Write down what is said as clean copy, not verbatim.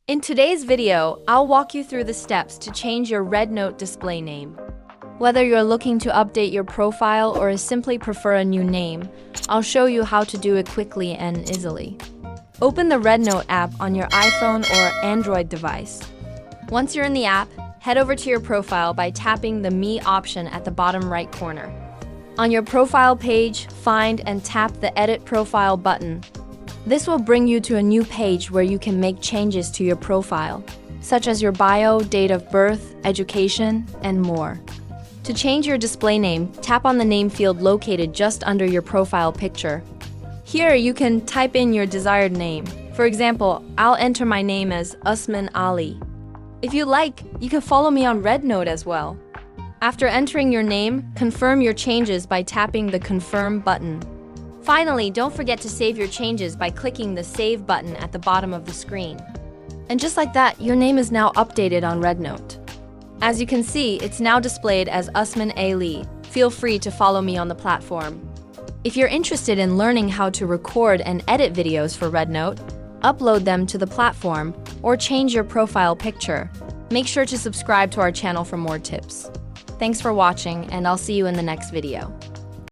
In today's video, I'll walk you through the steps to change your RedNote display name. Whether you're looking to update your profile or simply prefer a new name, I'll show you how to do it quickly and easily. Open the RedNote app on your iPhone or Android device. Once you're in the app, head over to your profile by tapping the Me option at the bottom right corner. On your profile page, find and tap the Edit Profile button. This will bring you to a new page where you can make changes to your profile, such as your bio, date of birth, education, and more. To change your display name, tap on the name field located just under your profile picture. Here you can type in your desired name. For example, I'll enter my name as Usman Ali. If you like, you can follow me on RedNote as well. After entering your name, confirm your changes by tapping the Confirm button. Finally, don't forget to save your changes by clicking the Save button at the bottom of the screen. And just like that, your name is now updated on RedNote. As you can see, it's now displayed as Usman Ali. Feel free to follow me on the platform. If you're interested in learning how to record and edit videos for RedNote, upload them to the platform, or change your profile picture, make sure to subscribe to our channel for more tips. Thanks for watching, and I'll see you in the next video.